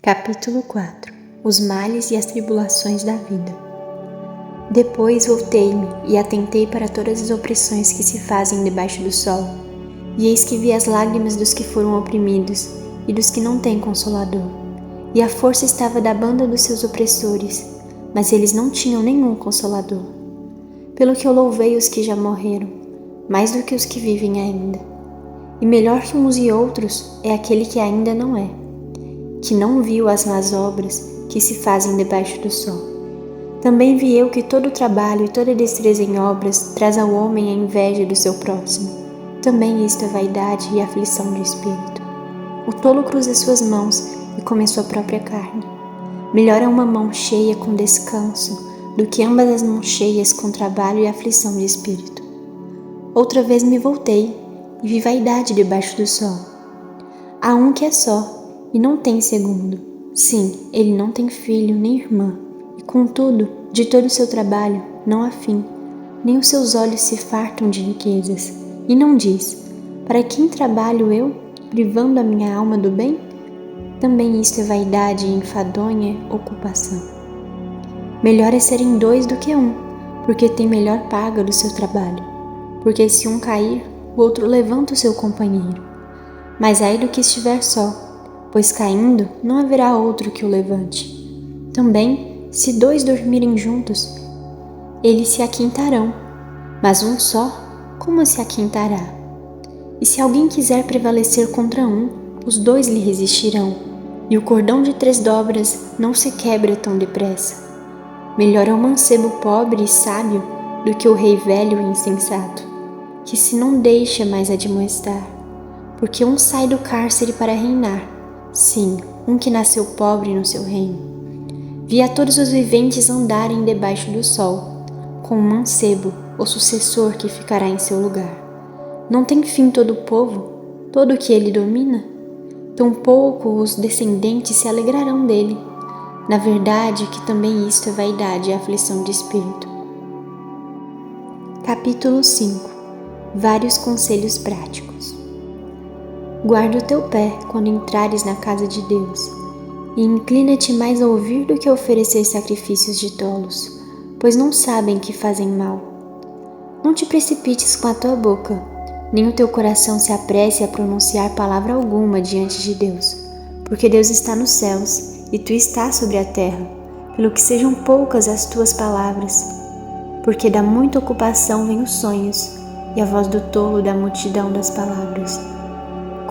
Capítulo 4 Os males e as tribulações da vida. Depois voltei-me e atentei para todas as opressões que se fazem debaixo do sol, e eis que vi as lágrimas dos que foram oprimidos e dos que não têm consolador. E a força estava da banda dos seus opressores, mas eles não tinham nenhum consolador. Pelo que eu louvei os que já morreram, mais do que os que vivem ainda. E melhor que uns e outros é aquele que ainda não é, que não viu as más obras que se fazem debaixo do sol. Também vi eu que todo trabalho e toda destreza em obras traz ao homem a inveja do seu próximo. Também isto é vaidade e aflição de espírito. O tolo cruza suas mãos e come sua própria carne. Melhor é uma mão cheia com descanso do que ambas as mãos cheias com trabalho e aflição de espírito. Outra vez me voltei e vi vaidade debaixo do sol. Há um que é só, e não tem segundo. Sim, ele não tem filho nem irmã, e contudo, de todo o seu trabalho, não há fim, nem os seus olhos se fartam de riquezas. E não diz: para quem trabalho eu, privando a minha alma do bem? Também isto é vaidade e enfadonha ocupação. Melhor é serem dois do que um, porque tem melhor paga do seu trabalho. Porque se um cair, o outro levanta o seu companheiro. Mas ai do que estiver só, pois caindo não haverá outro que o levante. Também, se dois dormirem juntos, eles se aquintarão, mas um só, como se aquintará? E se alguém quiser prevalecer contra um, os dois lhe resistirão, e o cordão de 3 dobras não se quebra tão depressa. Melhor é o mancebo pobre e sábio do que o rei velho e insensato, que se não deixa mais admoestar, porque um sai do cárcere para reinar. Sim, um que nasceu pobre no seu reino. Vi a todos os viventes andarem debaixo do sol, com um mancebo, o sucessor que ficará em seu lugar. Não tem fim todo o povo, todo o que ele domina? Tampouco os descendentes se alegrarão dele. Na verdade, que também isto é vaidade e aflição de espírito. Capítulo 5 Vários conselhos práticos. Guarda o teu pé quando entrares na casa de Deus, e inclina-te mais a ouvir do que a oferecer sacrifícios de tolos, pois não sabem que fazem mal. Não te precipites com a tua boca, nem o teu coração se apresse a pronunciar palavra alguma diante de Deus, porque Deus está nos céus e tu estás sobre a terra, pelo que sejam poucas as tuas palavras, porque da muita ocupação vêm os sonhos, e a voz do tolo da multidão das palavras.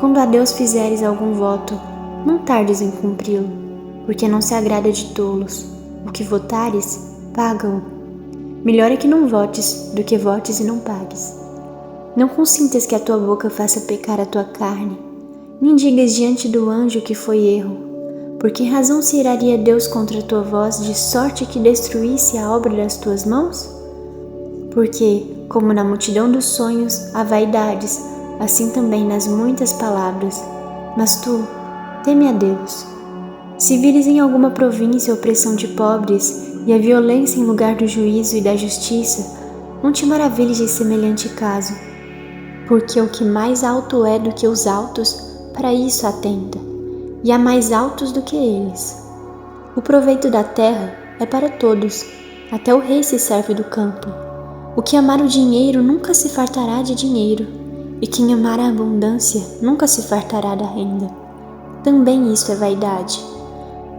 Quando a Deus fizeres algum voto, não tardes em cumpri-lo, porque não se agrada de tolos. O que votares, paga-o. Melhor é que não votes do que votes e não pagues. Não consintas que a tua boca faça pecar a tua carne, nem digas diante do anjo que foi erro, por que razão se iraria Deus contra a tua voz, de sorte que destruísse a obra das tuas mãos? Porque, como na multidão dos sonhos há vaidades, assim também nas muitas palavras. Mas tu, teme a Deus. Se vires em alguma província a opressão de pobres e a violência em lugar do juízo e da justiça, não te maravilhes de semelhante caso, porque o que mais alto é do que os altos, para isso atenta, e há mais altos do que eles. O proveito da terra é para todos, até o rei se serve do campo. O que amar o dinheiro nunca se fartará de dinheiro, e quem amar a abundância nunca se fartará da renda. Também isto é vaidade.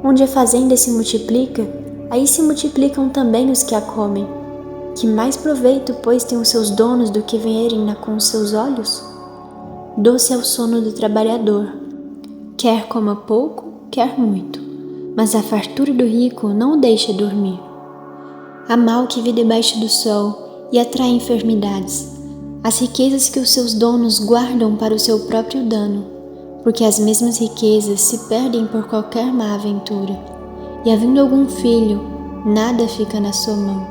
Onde a fazenda se multiplica, aí se multiplicam também os que a comem. Que mais proveito, pois, têm os seus donos do que verem-na com os seus olhos? Doce é o sono do trabalhador, quer coma pouco, quer muito, mas a fartura do rico não o deixa dormir. Há mal que vê debaixo do sol e atrai enfermidades, as riquezas que os seus donos guardam para o seu próprio dano, porque as mesmas riquezas se perdem por qualquer má aventura, e havendo algum filho, nada fica na sua mão.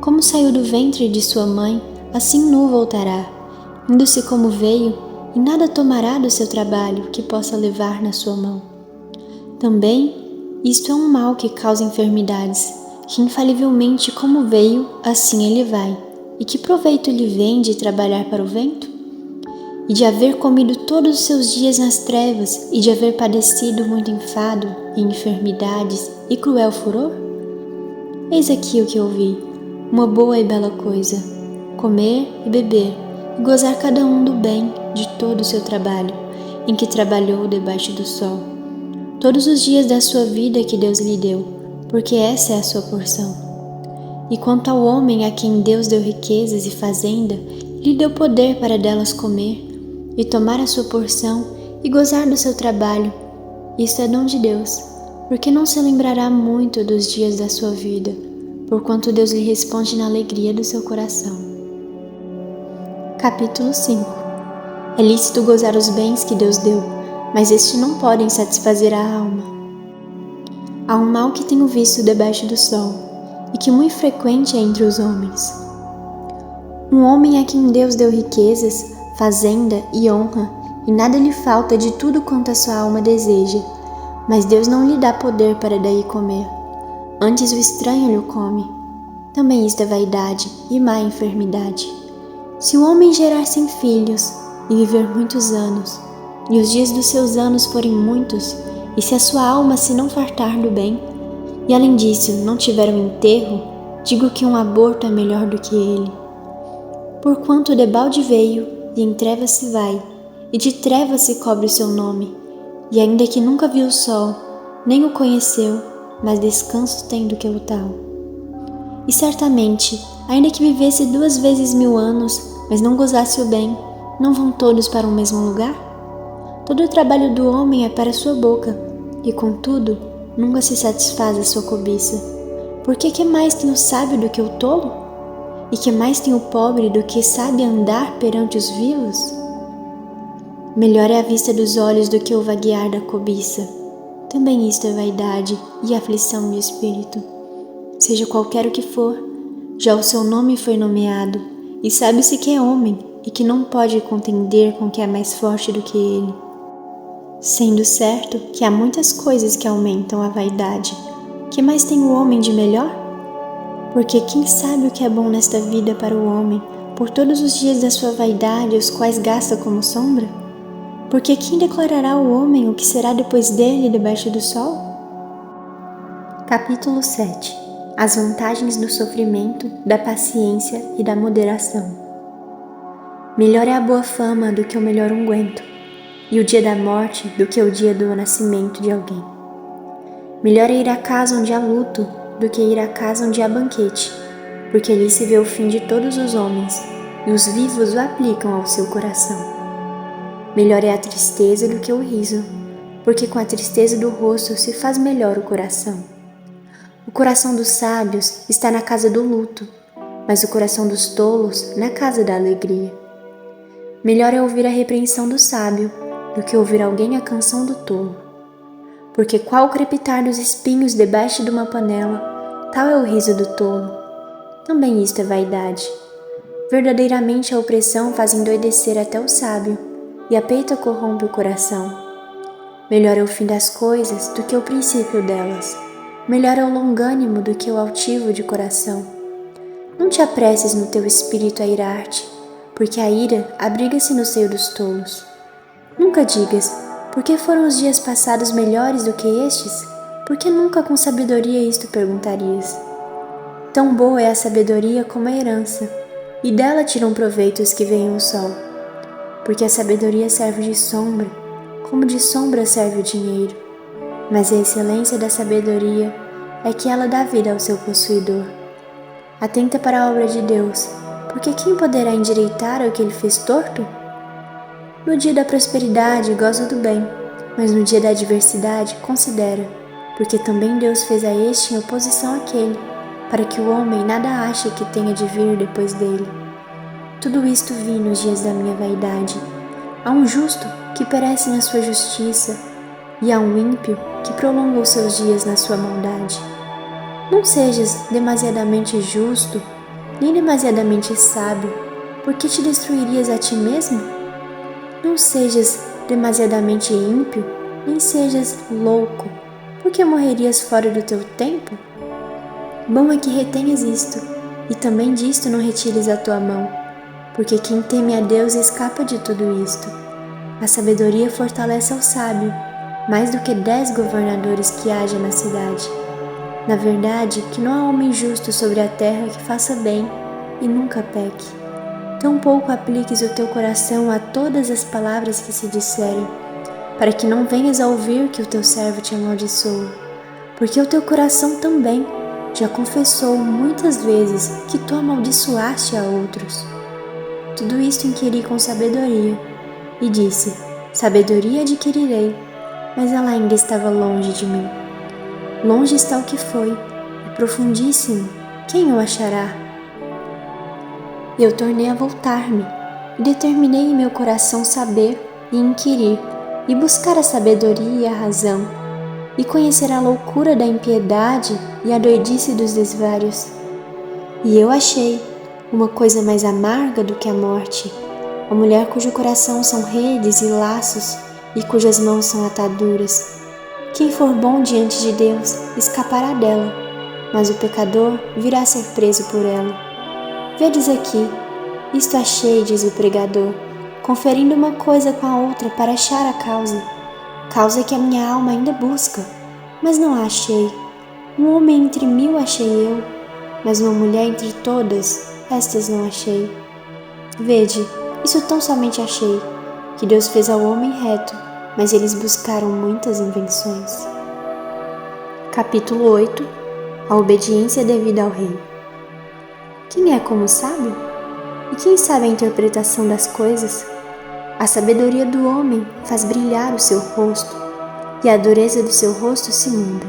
Como saiu do ventre de sua mãe, assim nu voltará, indo-se como veio, e nada tomará do seu trabalho que possa levar na sua mão. Também, isto é um mal que causa enfermidades, que infalivelmente como veio, assim ele vai. E que proveito lhe vem de trabalhar para o vento? e de haver comido todos os seus dias nas trevas, e de haver padecido muito enfado, e enfermidades, e cruel furor? Eis aqui o que ouvi, uma boa e bela coisa, comer e beber, e gozar cada um do bem de todo o seu trabalho, em que trabalhou debaixo do sol, todos os dias da sua vida que Deus lhe deu, porque essa é a sua porção. E quanto ao homem a quem Deus deu riquezas e fazenda, lhe deu poder para delas comer, e tomar a sua porção, e gozar do seu trabalho. Isto é dom de Deus, porque não se lembrará muito dos dias da sua vida, porquanto Deus lhe responde na alegria do seu coração. Capítulo 5. É lícito gozar os bens que Deus deu, mas estes não podem satisfazer a alma. Há um mal que tenho visto debaixo do sol, e que muito frequente é entre os homens. Um homem a quem Deus deu riquezas, fazenda e honra, e nada lhe falta de tudo quanto a sua alma deseja, mas Deus não lhe dá poder para daí comer. Antes o estranho lhe come. Também isto é vaidade e má enfermidade. Se o homem gerar 100 filhos e viver muitos anos, e os dias dos seus anos forem muitos, e se a sua alma se não fartar do bem, e além disso não tiver um enterro, digo que um aborto é melhor do que ele. Porquanto o debalde veio, e em trevas se vai, e de trevas se cobre o seu nome, e ainda que nunca viu o sol, nem o conheceu, mas descanso tem do que o tal. E certamente, ainda que vivesse 2 vezes 1000 anos, mas não gozasse o bem, não vão todos para o mesmo lugar? Todo o trabalho do homem é para sua boca, e contudo, nunca se satisfaz a sua cobiça. Porque que mais tem o sábio do que o tolo? E que mais tem o pobre do que sabe andar perante os vivos? Melhor é a vista dos olhos do que o vaguear da cobiça. Também isto é vaidade e aflição de espírito. Seja qualquer o que for, já o seu nome foi nomeado, e sabe-se que é homem e que não pode contender com o que é mais forte do que ele. Sendo certo que há muitas coisas que aumentam a vaidade, que mais tem o homem de melhor? Porque quem sabe o que é bom nesta vida para o homem, por todos os dias da sua vaidade, os quais gasta como sombra? Porque quem declarará ao homem o que será depois dele debaixo do sol? Capítulo 7. As vantagens do sofrimento, da paciência e da moderação. Melhor é a boa fama do que o melhor unguento, e o dia da morte do que o dia do nascimento de alguém. Melhor é ir à casa onde há luto do que ir à casa onde há banquete, porque ali se vê o fim de todos os homens, e os vivos o aplicam ao seu coração. Melhor é a tristeza do que o riso, porque com a tristeza do rosto se faz melhor o coração. O coração dos sábios está na casa do luto, mas o coração dos tolos na casa da alegria. Melhor é ouvir a repreensão do sábio do que ouvir alguém a canção do tolo. Porque qual o crepitar dos espinhos debaixo de uma panela, tal é o riso do tolo. Também isto é vaidade. Verdadeiramente a opressão faz endoidecer até o sábio, e a peita corrompe o coração. Melhor é o fim das coisas do que o princípio delas. Melhor é o longânimo do que o altivo de coração. Não te apresses no teu espírito a irar-te, porque a ira abriga-se no seio dos tolos. Nunca digas, por que foram os dias passados melhores do que estes? Porque nunca com sabedoria isto perguntarias. Tão boa é a sabedoria como a herança, e dela tiram proveito os que veem o sol. Porque a sabedoria serve de sombra, como de sombra serve o dinheiro. Mas a excelência da sabedoria é que ela dá vida ao seu possuidor. Atenta para a obra de Deus, porque quem poderá endireitar o que ele fez torto? No dia da prosperidade goza do bem, mas no dia da adversidade considera, porque também Deus fez a este em oposição àquele, para que o homem nada ache que tenha de vir depois dele. Tudo isto vi nos dias da minha vaidade. Há um justo que perece na sua justiça, e há um ímpio que prolonga os seus dias na sua maldade. Não sejas demasiadamente justo, nem demasiadamente sábio, porque te destruirias a ti mesmo? Não sejas demasiadamente ímpio, nem sejas louco, porque morrerias fora do teu tempo? Bom é que retenhas isto, e também disto não retires a tua mão, porque quem teme a Deus escapa de tudo isto. A sabedoria fortalece ao sábio, mais do que 10 governadores que haja na cidade. Na verdade, que não há homem justo sobre a terra que faça bem e nunca peque. Tampouco apliques o teu coração a todas as palavras que se disserem, para que não venhas a ouvir que o teu servo te amaldiçoa, porque o teu coração também já confessou muitas vezes que tu amaldiçoaste a outros. Tudo isto inquiri com sabedoria, e disse: sabedoria adquirirei, mas ela ainda estava longe de mim. Longe está o que foi, e profundíssimo, quem o achará? Eu tornei a voltar-me, e determinei em meu coração saber e inquirir, e buscar a sabedoria e a razão, e conhecer a loucura da impiedade e a doidice dos desvários. E eu achei uma coisa mais amarga do que a morte, a mulher cujo coração são redes e laços, e cujas mãos são ataduras. Quem for bom diante de Deus escapará dela, mas o pecador virá a ser preso por ela. Vedes aqui, isto achei, diz o pregador, conferindo uma coisa com a outra para achar a causa que a minha alma ainda busca, mas não a achei. Um homem entre 1000 achei eu, mas uma mulher entre todas, estas não achei. Vede, isso tão somente achei, que Deus fez ao homem reto, mas eles buscaram muitas invenções. Capítulo 8. A obediência devida ao rei. Quem é como o sábio? E quem sabe a interpretação das coisas? A sabedoria do homem faz brilhar o seu rosto, e a dureza do seu rosto se muda.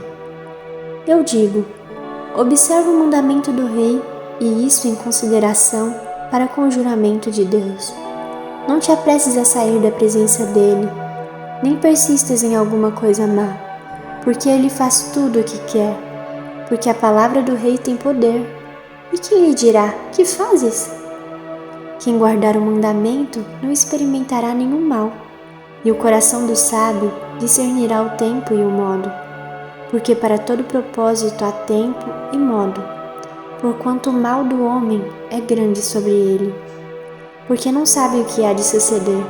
Eu digo, observa o mandamento do rei, e isso em consideração para com o juramento de Deus. Não te apresses a sair da presença dele, nem persistas em alguma coisa má, porque ele faz tudo o que quer, porque a palavra do rei tem poder. E quem lhe dirá, que fazes? Quem guardar o mandamento não experimentará nenhum mal, e o coração do sábio discernirá o tempo e o modo, porque para todo propósito há tempo e modo, porquanto o mal do homem é grande sobre ele, porque não sabe o que há de suceder,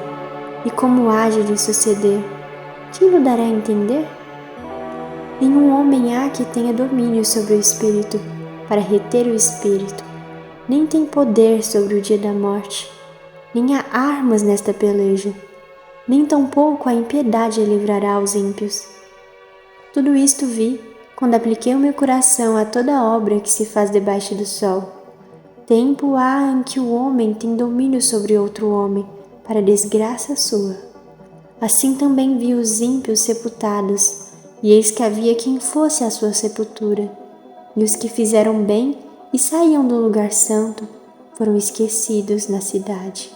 e como há de suceder, quem lhe dará a entender? Nenhum homem há que tenha domínio sobre o espírito, para reter o espírito, nem tem poder sobre o dia da morte, nem há armas nesta peleja, nem tampouco a impiedade livrará os ímpios. Tudo isto vi, quando apliquei o meu coração a toda obra que se faz debaixo do sol. Tempo há em que o homem tem domínio sobre outro homem, para desgraça sua. Assim também vi os ímpios sepultados, e eis que havia quem fosse à sua sepultura, e os que fizeram bem e saíam do lugar santo foram esquecidos na cidade.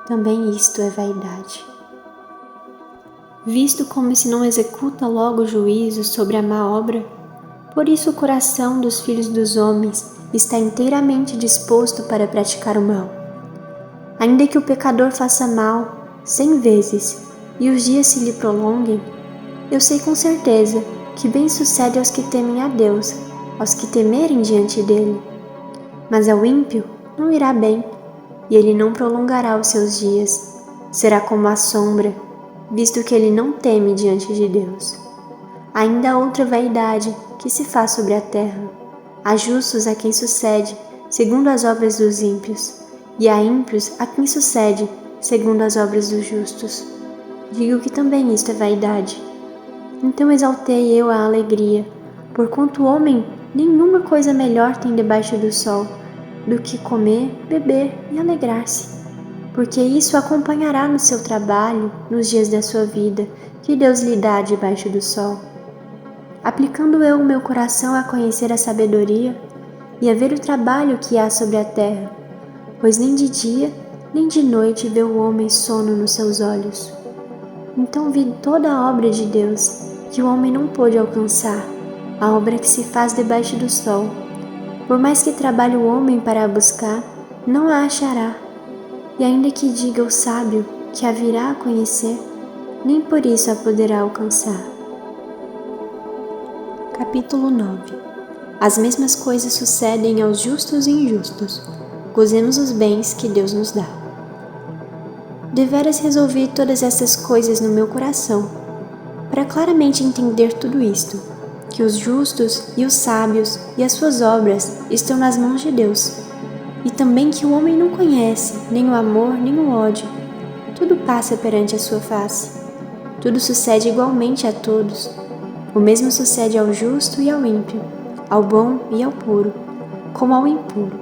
Também isto é vaidade. Visto como se não executa logo juízo sobre a má obra, por isso o coração dos filhos dos homens está inteiramente disposto para praticar o mal. Ainda que o pecador faça mal 100 vezes e os dias se lhe prolonguem, eu sei com certeza que bem sucede aos que temem a Deus, aos que temerem diante dele. Mas ao ímpio não irá bem, e ele não prolongará os seus dias. Será como a sombra, visto que ele não teme diante de Deus. Ainda há outra vaidade que se faz sobre a terra. Há justos a quem sucede, segundo as obras dos ímpios, e há ímpios a quem sucede, segundo as obras dos justos. Digo que também isto é vaidade. Então exaltei eu a alegria, porquanto o homem nenhuma coisa melhor tem debaixo do sol, do que comer, beber e alegrar-se, porque isso acompanhará no seu trabalho, nos dias da sua vida, que Deus lhe dá debaixo do sol. Aplicando eu o meu coração a conhecer a sabedoria e a ver o trabalho que há sobre a terra, pois nem de dia nem de noite vê o homem sono nos seus olhos. Então vi toda a obra de Deus, que o homem não pôde alcançar, a obra que se faz debaixo do sol. Por mais que trabalhe o homem para a buscar, não a achará. E ainda que diga o sábio que a virá a conhecer, nem por isso a poderá alcançar. Capítulo 9. As mesmas coisas sucedem aos justos e injustos. Gozemos os bens que Deus nos dá. deveras resolvi todas essas coisas no meu coração, para claramente entender tudo isto, que os justos e os sábios e as suas obras estão nas mãos de Deus, e também que o homem não conhece nem o amor nem o ódio. Tudo passa perante a sua face. Tudo sucede igualmente a todos. O mesmo sucede ao justo e ao ímpio, ao bom e ao puro, como ao impuro.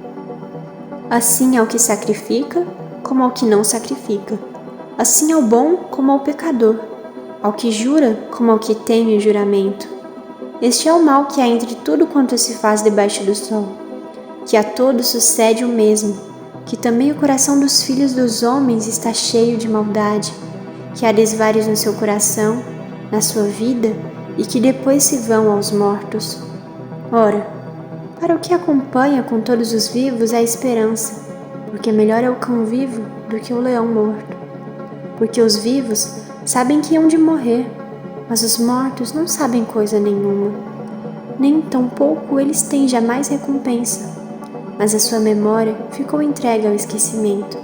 Assim ao que sacrifica, como ao que não sacrifica. Assim ao bom como ao pecador, ao que jura como ao que teme o juramento. Este é o mal que há entre tudo quanto se faz debaixo do sol, que a todos sucede o mesmo, que também o coração dos filhos dos homens está cheio de maldade, que há desvários no seu coração, na sua vida, e que depois se vão aos mortos. Ora, para o que acompanha com todos os vivos há esperança, porque melhor é o cão vivo do que o leão morto. Porque os vivos sabem que hão de morrer, mas os mortos não sabem coisa nenhuma, nem tampouco eles têm jamais recompensa, mas a sua memória ficou entregue ao esquecimento.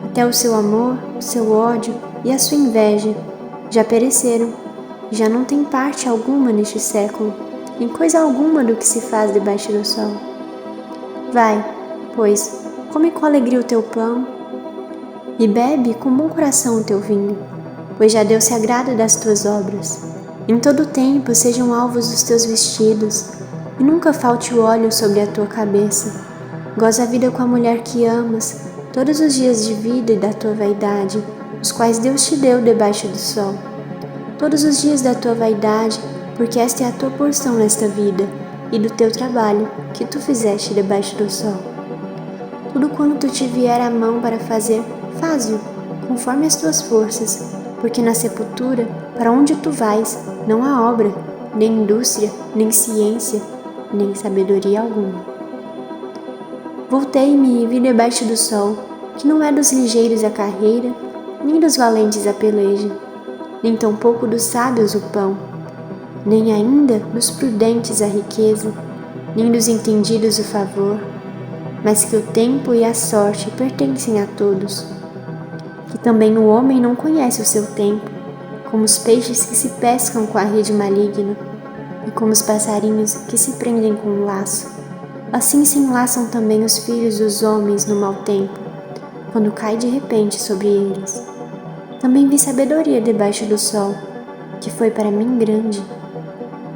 Até o seu amor, o seu ódio e a sua inveja já pereceram, e já não tem parte alguma neste século, em coisa alguma do que se faz debaixo do sol. Vai, pois, come com alegria o teu pão, e bebe com bom coração o teu vinho, pois já Deus se agrada das tuas obras. Em todo o tempo sejam alvos os teus vestidos, e nunca falte o óleo sobre a tua cabeça. Goza a vida com a mulher que amas, todos os dias de vida e da tua vaidade, os quais Deus te deu debaixo do sol. Todos os dias da tua vaidade, porque esta é a tua porção nesta vida, e do teu trabalho, que tu fizeste debaixo do sol. Tudo quanto te vier à mão para fazer, faze-o, conforme as tuas forças, porque na sepultura, para onde tu vais, não há obra, nem indústria, nem ciência, nem sabedoria alguma. Voltei-me e vi debaixo do sol, que não é dos ligeiros a carreira, nem dos valentes a peleja, nem tampouco dos sábios o pão, nem ainda dos prudentes a riqueza, nem dos entendidos o favor, mas que o tempo e a sorte pertencem a todos. Que também o homem não conhece o seu tempo, como os peixes que se pescam com a rede maligna, e como os passarinhos que se prendem com um laço. Assim se enlaçam também os filhos dos homens no mau tempo, quando cai de repente sobre eles. Também vi sabedoria debaixo do sol, que foi para mim grande.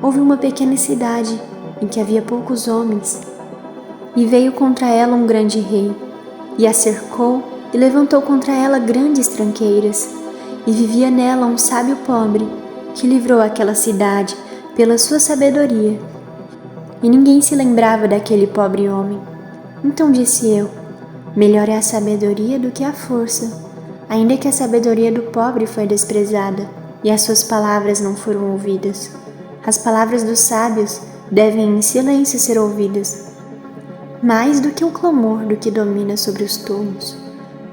Houve uma pequena cidade, em que havia poucos homens, e veio contra ela um grande rei, e a cercou e levantou contra ela grandes tranqueiras, e vivia nela um sábio pobre, que livrou aquela cidade pela sua sabedoria. E ninguém se lembrava daquele pobre homem. Então disse eu, melhor é a sabedoria do que a força, ainda que a sabedoria do pobre foi desprezada, e as suas palavras não foram ouvidas. As palavras dos sábios devem em silêncio ser ouvidas, mais do que o clamor do que domina sobre os tolos.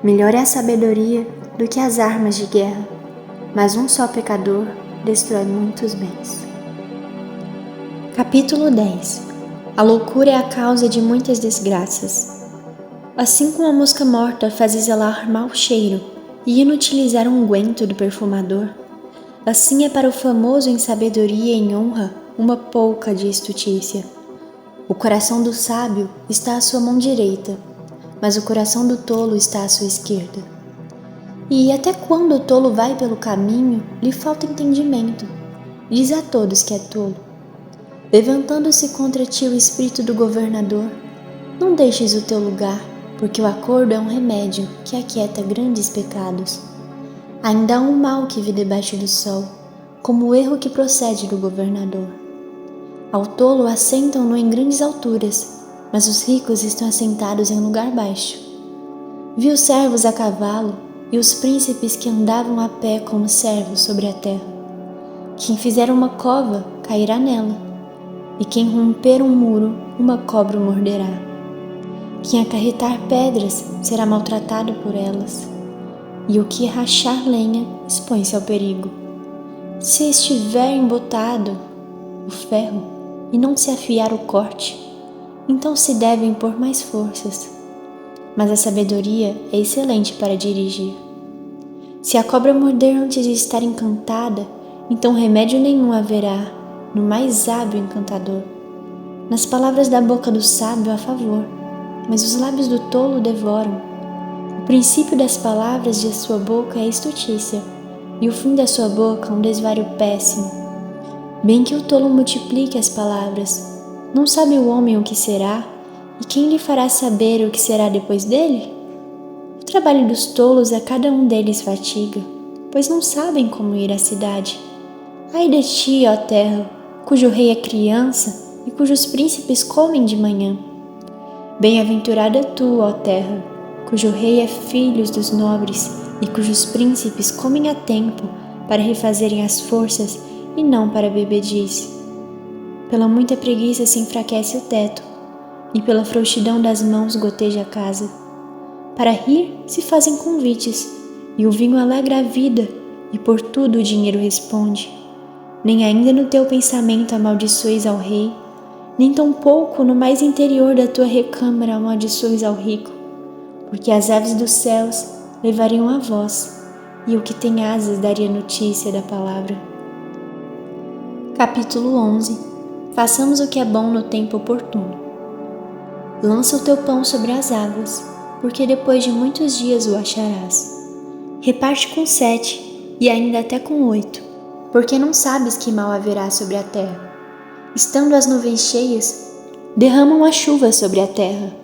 Melhor é a sabedoria do que as armas de guerra, mas um só pecador destrói muitos bens. Capítulo 10. A loucura é a causa de muitas desgraças. Assim como a mosca morta faz exalar mau cheiro e inutilizar um unguento do perfumador, assim é para o famoso em sabedoria e em honra uma pouca de estutícia. O coração do sábio está à sua mão direita, mas o coração do tolo está à sua esquerda. E até quando o tolo vai pelo caminho, lhe falta entendimento. Diz a todos que é tolo. Levantando-se contra ti o espírito do governador, não deixes o teu lugar, porque o acordo é um remédio que aquieta grandes pecados. Ainda há um mal que vi debaixo do sol, como o erro que procede do governador. Ao tolo assentam-no em grandes alturas, mas os ricos estão assentados em lugar baixo. Vi os servos a cavalo e os príncipes que andavam a pé como servos sobre a terra. Quem fizer uma cova cairá nela, e quem romper um muro, uma cobra o morderá. Quem acarretar pedras será maltratado por elas, e o que rachar lenha expõe-se ao perigo. Se estiver embotado o ferro e não se afiar o corte, então se deve impor mais forças. Mas a sabedoria é excelente para dirigir. Se a cobra morder antes de estar encantada, então remédio nenhum haverá no mais hábil encantador. Nas palavras da boca do sábio há favor, mas os lábios do tolo devoram. O princípio das palavras de sua boca é estultícia, e o fim da sua boca um desvario péssimo. Bem que o tolo multiplique as palavras, não sabe o homem o que será, e quem lhe fará saber o que será depois dele? O trabalho dos tolos a cada um deles fatiga, pois não sabem como ir à cidade. Ai de ti, ó terra, cujo rei é criança e cujos príncipes comem de manhã. Bem-aventurada tu, ó terra, cujo rei é filhos dos nobres e cujos príncipes comem a tempo para refazerem as forças e não para bebedice. Pela muita preguiça se enfraquece o teto e pela frouxidão das mãos goteja a casa. Para rir se fazem convites e o vinho alegra a vida e por tudo o dinheiro responde. Nem ainda no teu pensamento amaldiçoes ao rei, nem tampouco no mais interior da tua recâmara amaldiçoes ao rico, porque as aves dos céus levariam a voz, e o que tem asas daria notícia da palavra. Capítulo 11. Façamos o que é bom no tempo oportuno. Lança o teu pão sobre as águas, porque depois de muitos dias o acharás. Reparte com 7, e ainda até com 8, porque não sabes que mal haverá sobre a terra. Estando as nuvens cheias, derramam a chuva sobre a terra,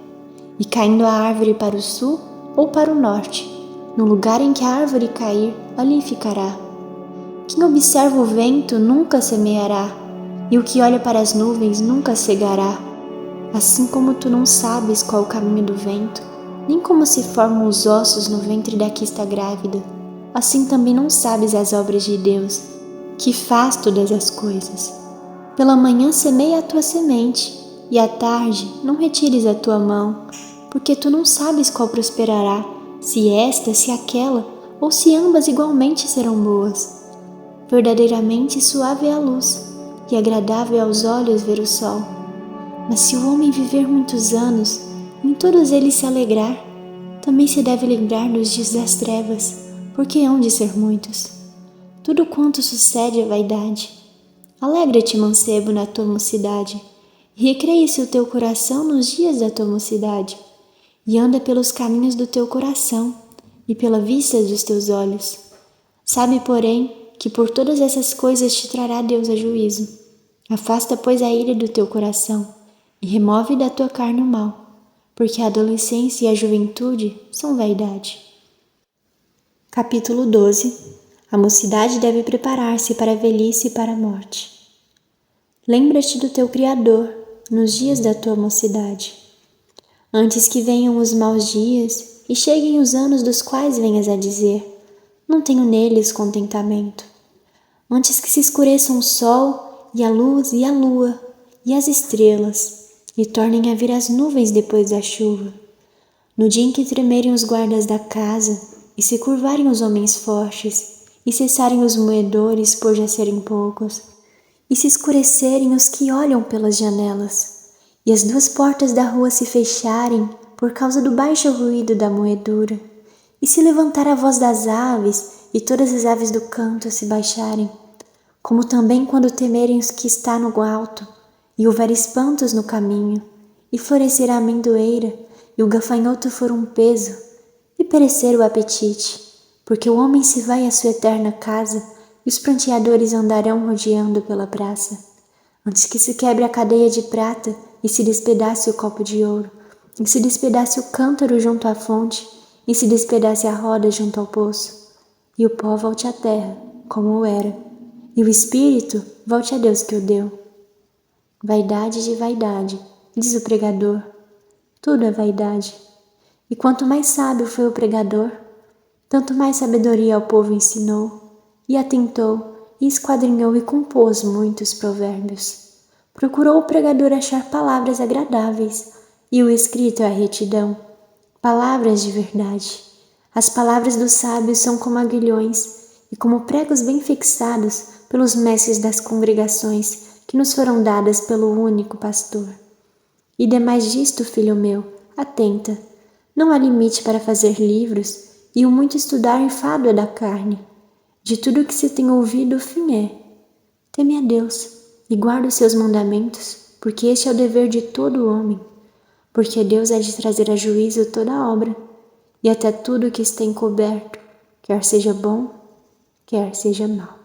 e caindo a árvore para o sul ou para o norte, no lugar em que a árvore cair, ali ficará. Quem observa o vento nunca semeará, e o que olha para as nuvens nunca cegará. Assim como tu não sabes qual o caminho do vento, nem como se formam os ossos no ventre da que está grávida, assim também não sabes as obras de Deus, que faz todas as coisas. Pela manhã semeia a tua semente, e à tarde não retires a tua mão, porque tu não sabes qual prosperará, se esta, se aquela, ou se ambas igualmente serão boas. Verdadeiramente suave é a luz, e agradável aos olhos ver o sol. Mas se o homem viver muitos anos, em todos eles se alegrar, também se deve lembrar dos dias das trevas, porque hão de ser muitos. Tudo quanto sucede é vaidade. Alegra-te, mancebo, na tua mocidade, e recreia-se o teu coração nos dias da tua mocidade, e anda pelos caminhos do teu coração, e pela vista dos teus olhos. Sabe, porém, que por todas essas coisas te trará Deus a juízo. Afasta, pois, a ira do teu coração, e remove da tua carne o mal, porque a adolescência e a juventude são vaidade. Capítulo 12. A mocidade deve preparar-se para a velhice e para a morte. Lembra-te do teu Criador nos dias da tua mocidade, antes que venham os maus dias e cheguem os anos dos quais venhas a dizer: não tenho neles contentamento. Antes que se escureçam o sol e a luz e a lua e as estrelas, e tornem a vir as nuvens depois da chuva. No dia em que tremerem os guardas da casa, e se curvarem os homens fortes, e cessarem os moedores por já serem poucos, e se escurecerem os que olham pelas janelas, e as duas portas da rua se fecharem por causa do baixo ruído da moedura, e se levantar a voz das aves, e todas as aves do canto se baixarem, como também quando temerem os que está no alto, e houver espantos no caminho, e florescer a amendoeira, e o gafanhoto for um peso, e perecer o apetite, porque o homem se vai à sua eterna casa, e os pranteadores andarão rodeando pela praça, antes que se quebre a cadeia de prata, e se despedace o copo de ouro, e se despedace o cântaro junto à fonte, e se despedace a roda junto ao poço, e o pó volte à terra, como era, e o espírito volte a Deus que o deu. Vaidade de vaidade, diz o pregador, tudo é vaidade. E quanto mais sábio foi o pregador, tanto mais sabedoria ao povo ensinou, e atentou, e esquadrinhou e compôs muitos provérbios. Procurou o pregador achar palavras agradáveis, e o escrito é a retidão, palavras de verdade. As palavras dos sábios são como aguilhões, e como pregos bem fixados pelos mestres das congregações, que nos foram dadas pelo único pastor. E demais disto, filho meu, atenta, não há limite para fazer livros, e o muito estudar enfado é da carne. De tudo que se tem ouvido, o fim é: teme a Deus e guarda os seus mandamentos, porque este é o dever de todo homem. Porque Deus há de trazer a juízo toda a obra, e até tudo que está encoberto, quer seja bom, quer seja mau.